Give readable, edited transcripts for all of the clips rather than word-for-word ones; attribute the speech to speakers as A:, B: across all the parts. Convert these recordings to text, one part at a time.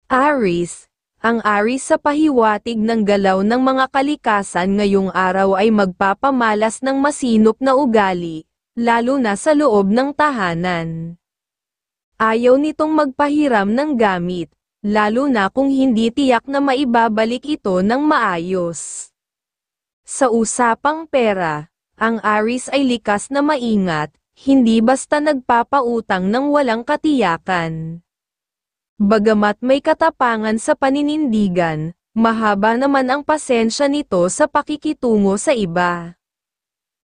A: Aries. Ang Aries sa pahiwatig ng galaw ng mga kalikasan ngayong araw ay magpapamalas ng masinop na ugali, lalo na sa loob ng tahanan. Ayaw nitong magpahiram ng gamit, lalo na kung hindi tiyak na maibabalik ito ng maayos. Sa usapang pera, ang Aries ay likas na maingat, hindi basta nagpapautang ng walang katiyakan. Bagamat may katapangan sa paninindigan, mahaba naman ang pasensya nito sa pakikitungo sa iba.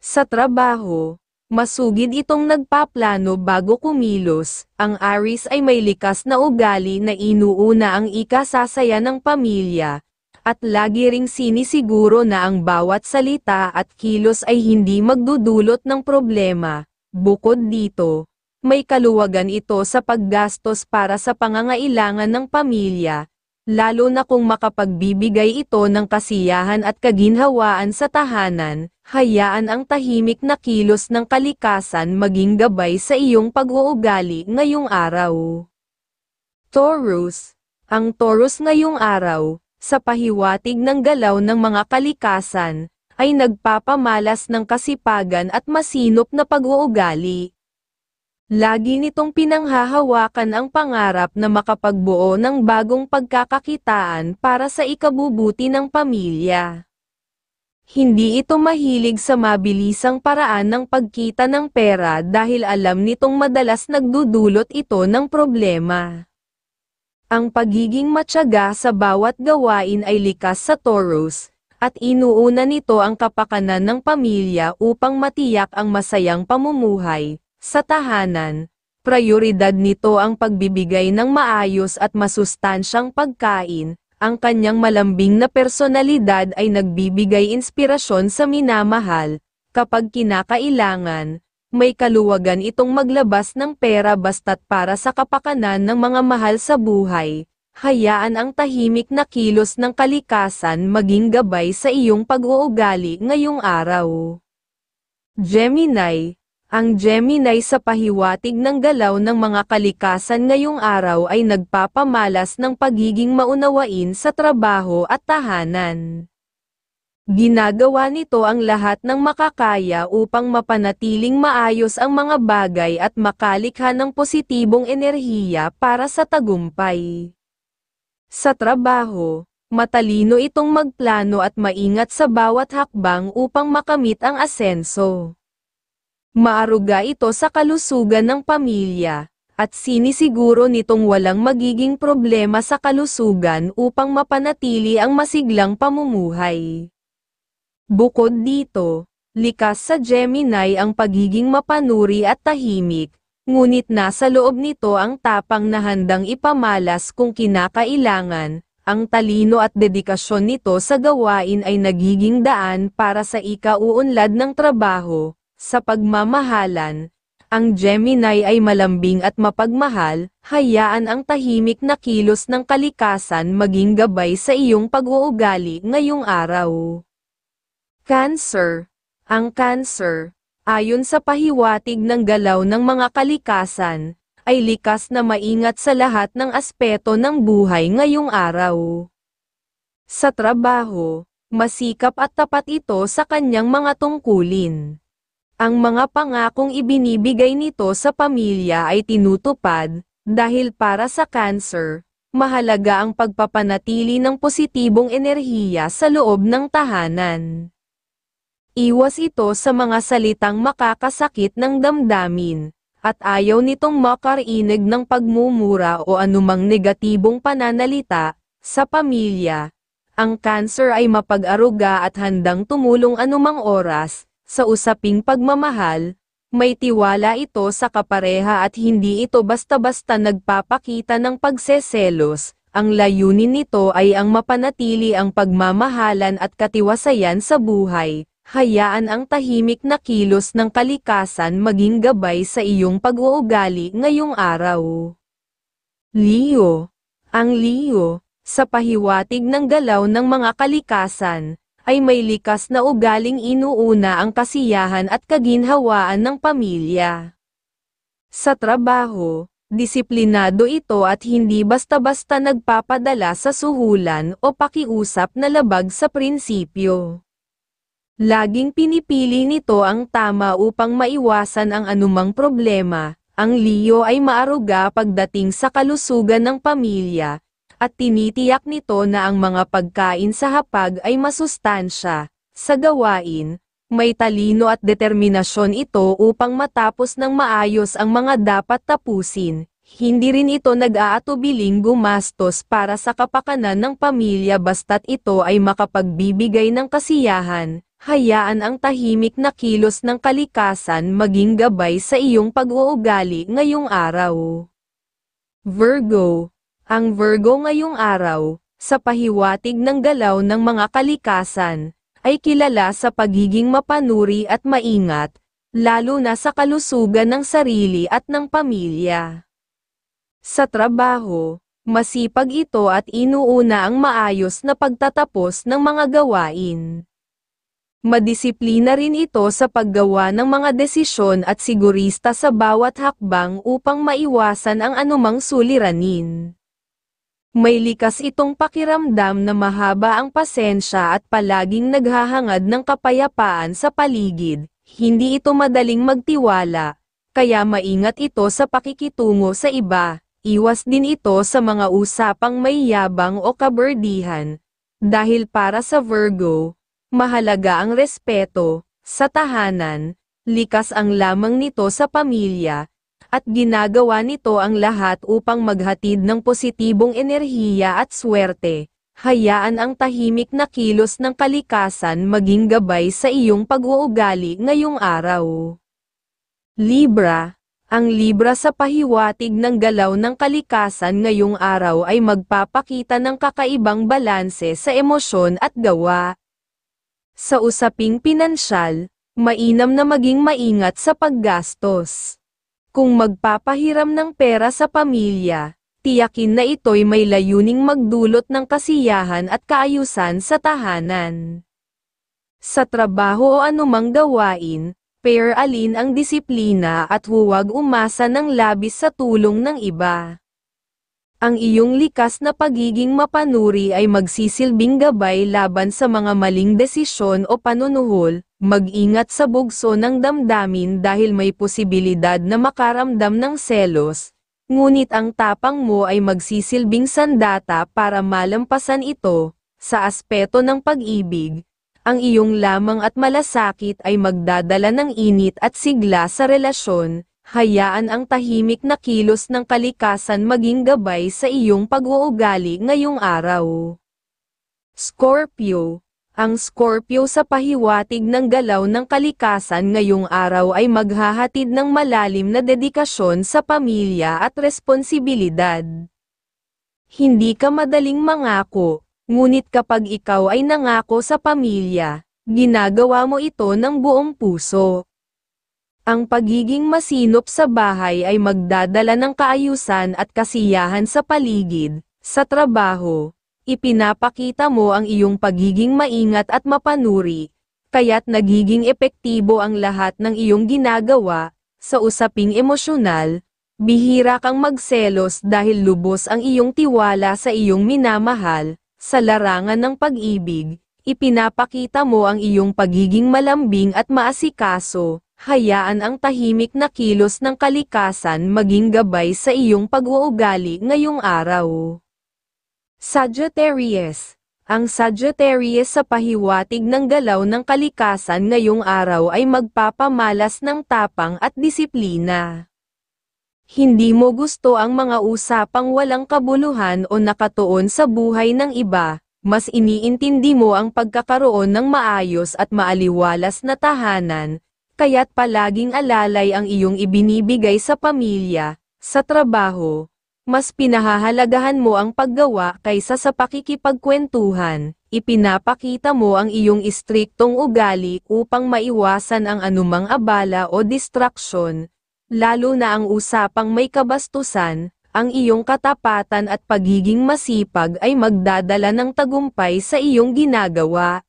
A: Sa trabaho, masugid itong nagpaplano bago kumilos. Ang Aries ay may likas na ugali na inuuna ang ikasasaya ng pamilya, at lagi ring sinisiguro na ang bawat salita at kilos ay hindi magdudulot ng problema. Bukod dito, may kaluwagan ito sa paggastos para sa pangangailangan ng pamilya, lalo na kung makapagbibigay ito ng kasiyahan at kaginhawaan sa tahanan. Hayaan ang tahimik na kilos ng kalikasan maging gabay sa iyong pag-uugali ngayong araw. Taurus. Ang Taurus ngayong araw, sa pahiwatig ng galaw ng mga kalikasan, ay nagpapamalas ng kasipagan at masinop na pag-uugali. Lagi nitong pinanghahawakan ang pangarap na makapagbuo ng bagong pagkakakitaan para sa ikabubuti ng pamilya. Hindi ito mahilig sa mabilisang paraan ng pagkita ng pera dahil alam nitong madalas nagdudulot ito ng problema. Ang pagiging matyaga sa bawat gawain ay likas sa Taurus, at inuuna nito ang kapakanan ng pamilya upang matiyak ang masayang pamumuhay. Sa tahanan, prioridad nito ang pagbibigay ng maayos at masustansyang pagkain. Ang kanyang malambing na personalidad ay nagbibigay inspirasyon sa minamahal. Kapag kinakailangan, may kaluwagan itong maglabas ng pera basta't para sa kapakanan ng mga mahal sa buhay. Hayaan ang tahimik na kilos ng kalikasan maging gabay sa iyong pag-uugali ngayong araw. Gemini. Ang Gemini sa pahiwatig ng galaw ng mga kalikasan ngayong araw ay nagpapamalas ng pagiging maunawain sa trabaho at tahanan. Ginagawa nito ang lahat ng makakaya upang mapanatiling maayos ang mga bagay at makalikha ng positibong enerhiya para sa tagumpay. Sa trabaho, matalino itong magplano at maingat sa bawat hakbang upang makamit ang asenso. Maaruga ito sa kalusugan ng pamilya, at sinisiguro nitong walang magiging problema sa kalusugan upang mapanatili ang masiglang pamumuhay. Bukod dito, likas sa Gemini ang pagiging mapanuri at tahimik, ngunit nasa loob nito ang tapang na handang ipamalas kung kinakailangan. Ang talino at dedikasyon nito sa gawain ay nagiging daan para sa ikauunlad ng trabaho. Sa pagmamahalan, ang Gemini ay malambing at mapagmahal. Hayaan ang tahimik na kilos ng kalikasan maging gabay sa iyong pag-uugali ngayong araw. Cancer. Ang Cancer, ayon sa pahiwatig ng galaw ng mga kalikasan, ay likas na maingat sa lahat ng aspeto ng buhay ngayong araw. Sa trabaho, masikap at tapat ito sa kanyang mga tungkulin. Ang mga pangakong ibinibigay nito sa pamilya ay tinutupad, dahil para sa Cancer, mahalaga ang pagpapanatili ng positibong enerhiya sa loob ng tahanan. Iwas ito sa mga salitang makakasakit ng damdamin, at ayaw nitong makarinig ng pagmumura o anumang negatibong pananalita. Sa pamilya, ang Cancer ay mapag-aruga at handang tumulong anumang oras. Sa usaping pagmamahal, may tiwala ito sa kapareha at hindi ito basta-basta nagpapakita ng pagseselos. Ang layunin nito ay ang mapanatili ang pagmamahalan at katiwasayan sa buhay. Hayaan ang tahimik na kilos ng kalikasan maging gabay sa iyong pag-uugali ngayong araw. Leo. Ang Leo, sa pahiwatig ng galaw ng mga kalikasan, ay may likas na ugaling inuuna ang kasiyahan at kaginhawaan ng pamilya. Sa trabaho, Disiplinado ito at hindi basta-basta nagpapadala sa suhulan o pakiusap na labag sa prinsipyo. Laging pinipili nito ang tama upang maiwasan ang anumang problema. Ang Leo ay maaruga pagdating sa kalusugan ng pamilya, at tinitiyak nito na ang mga pagkain sa hapag ay masustansya. Sa gawain, may talino at determinasyon ito upang matapos ng maayos ang mga dapat tapusin. Hindi rin ito nag-aatubiling gumastos para sa kapakanan ng pamilya basta't ito ay makapagbibigay ng kasiyahan. Hayaan ang tahimik na kilos ng kalikasan maging gabay sa iyong pag-uugali ngayong araw. Virgo. Ang Virgo ngayong araw, sa pahiwatig ng galaw ng mga kalikasan, ay kilala sa pagiging mapanuri at maingat, lalo na sa kalusugan ng sarili at ng pamilya. Sa trabaho, masipag ito at inuuna ang maayos na pagtatapos ng mga gawain. Madisiplina rin ito sa paggawa ng mga desisyon at sigurista sa bawat hakbang upang maiwasan ang anumang suliranin. May likas itong pakiramdam na mahaba ang pasensya at palaging naghahangad ng kapayapaan sa paligid. Hindi ito madaling magtiwala, kaya maingat ito sa pakikitungo sa iba. Iwas din ito sa mga usapang may yabang o kaberdihan. Dahil para sa Virgo, mahalaga ang respeto sa tahanan, likas ang lamang nito sa pamilya, at ginagawa nito ang lahat upang maghatid ng positibong enerhiya at swerte. Hayaan ang tahimik na kilos ng kalikasan maging gabay sa iyong pag-uugali ngayong araw. Libra. Ang Libra sa pahiwatig ng galaw ng kalikasan ngayong araw ay magpapakita ng kakaibang balanse sa emosyon at gawa. Sa usaping pinansyal, mainam na maging maingat sa paggastos. Kung magpapahiram ng pera sa pamilya, tiyakin na ito'y may layuning magdulot ng kasiyahan at kaayusan sa tahanan. Sa trabaho o anumang gawain, pairalin ang disiplina at huwag umasa ng labis sa tulong ng iba. Ang iyong likas na pagiging mapanuri ay magsisilbing gabay laban sa mga maling desisyon o panunuhol. Mag-ingat sa bugso ng damdamin dahil may posibilidad na makaramdam ng selos, ngunit ang tapang mo ay magsisilbing sandata para malampasan ito. Sa aspeto ng pag-ibig, ang iyong lamang at malasakit ay magdadala ng init at sigla sa relasyon. Hayaan ang tahimik na kilos ng kalikasan maging gabay sa iyong pag-uugali ngayong araw. Scorpio. Ang Scorpio sa pahiwatig ng galaw ng kalikasan ngayong araw ay maghahatid ng malalim na dedikasyon sa pamilya at responsibilidad. Hindi ka madaling mangako, ngunit kapag ikaw ay nangako sa pamilya, ginagawa mo ito ng buong puso. Ang pagiging masinop sa bahay ay magdadala ng kaayusan at kasiyahan sa paligid. Sa trabaho, ipinapakita mo ang iyong pagiging maingat at mapanuri, kaya't nagiging epektibo ang lahat ng iyong ginagawa. Sa usaping emosyonal, bihira kang magselos dahil lubos ang iyong tiwala sa iyong minamahal. Sa larangan ng pag-ibig, ipinapakita mo ang iyong pagiging malambing at maasikaso. Hayaan ang tahimik na kilos ng kalikasan maging gabay sa iyong pag-uugali ngayong araw. Sagittarius. Ang Sagittarius sa pahiwatig ng galaw ng kalikasan ngayong araw ay magpapamalas ng tapang at disiplina. Hindi mo gusto ang mga usapang walang kabuluhan o nakatuon sa buhay ng iba, mas iniintindi mo ang pagkakaroon ng maayos at maaliwalas na tahanan, kaya't palaging alalay ang iyong ibinibigay sa pamilya. Sa trabaho, mas pinahahalagahan mo ang paggawa kaysa sa pakikipagkwentuhan. Ipinapakita mo ang iyong istriktong ugali upang maiwasan ang anumang abala o distraksyon, lalo na ang usapang may kabastusan. Ang iyong katapatan at pagiging masipag ay magdadala ng tagumpay sa iyong ginagawa.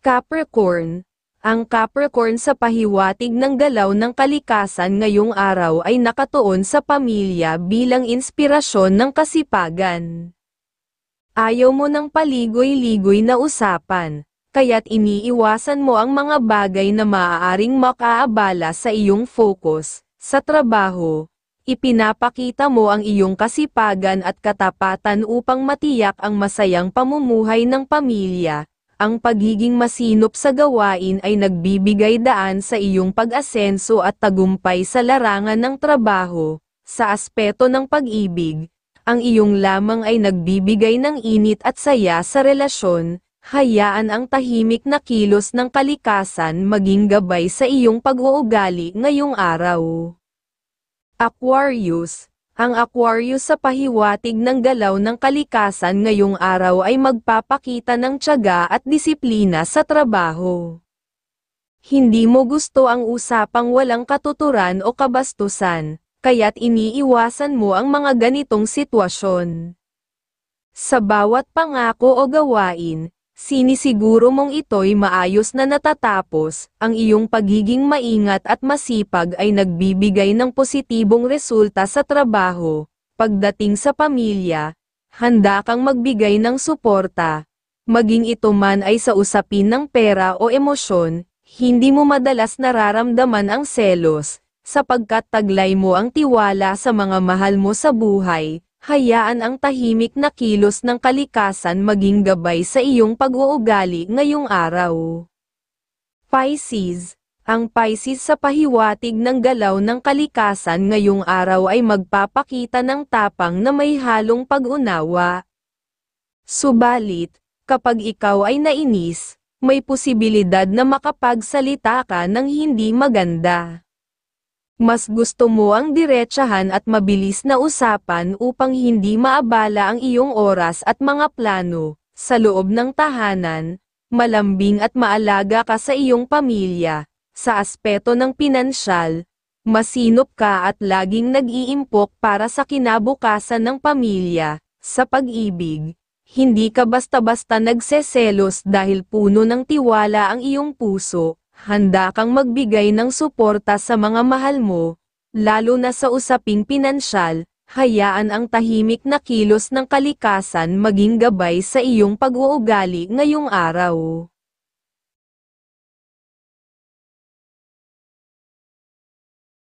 A: Capricorn. Ang Capricorn sa pahiwatig ng galaw ng kalikasan ngayong araw ay nakatuon sa pamilya bilang inspirasyon ng kasipagan. Ayaw mo ng paligoy-ligoy na usapan, kaya't iniiwasan mo ang mga bagay na maaaring makaabala sa iyong focus. Sa trabaho, ipinapakita mo ang iyong kasipagan at katapatan upang matiyak ang masayang pamumuhay ng pamilya. Ang pagiging masinop sa gawain ay nagbibigay daan sa iyong pag-asenso at tagumpay sa larangan ng trabaho. Sa aspeto ng pag-ibig, ang iyong lamang ay nagbibigay ng init at saya sa relasyon. Hayaan ang tahimik na kilos ng kalikasan maging gabay sa iyong pag-uugali ngayong araw. Aquarius. Ang Aquarius sa pahiwatig ng galaw ng kalikasan ngayong araw ay magpapakita ng tiyaga at disiplina sa trabaho. Hindi mo gusto ang usapang walang katuturan o kabastusan, kaya't iniiwasan mo ang mga ganitong sitwasyon. Sa bawat pangako o gawain, sinisiguro mong ito'y maayos na natatapos. Ang iyong pagiging maingat at masipag ay nagbibigay ng positibong resulta sa trabaho. Pagdating sa pamilya, handa kang magbigay ng suporta. Maging ito man ay sa usapin ng pera o emosyon, hindi mo madalas nararamdaman ang selos, sapagkat taglay mo ang tiwala sa mga mahal mo sa buhay. Hayaan ang tahimik na kilos ng kalikasan maging gabay sa iyong pag-uugali ngayong araw. Pisces. Ang Pisces sa pahiwatig ng galaw ng kalikasan ngayong araw ay magpapakita ng tapang na may halong pag-unawa. Subalit, kapag ikaw ay nainis, may posibilidad na makapagsalita ka ng hindi maganda. Mas gusto mo ang diretsahan at mabilis na usapan upang hindi maabala ang iyong oras at mga plano. Sa loob ng tahanan, malambing at maalaga ka sa iyong pamilya. Sa aspeto ng pinansyal, masinop ka at laging nag-iimpok para sa kinabukasan ng pamilya. Sa pag-ibig, hindi ka basta-basta nagseselos dahil puno ng tiwala ang iyong puso. Handa kang magbigay ng suporta sa mga mahal mo, lalo na sa usaping pinansyal. Hayaan ang tahimik na kilos ng kalikasan maging gabay sa iyong pag-uugali ngayong araw.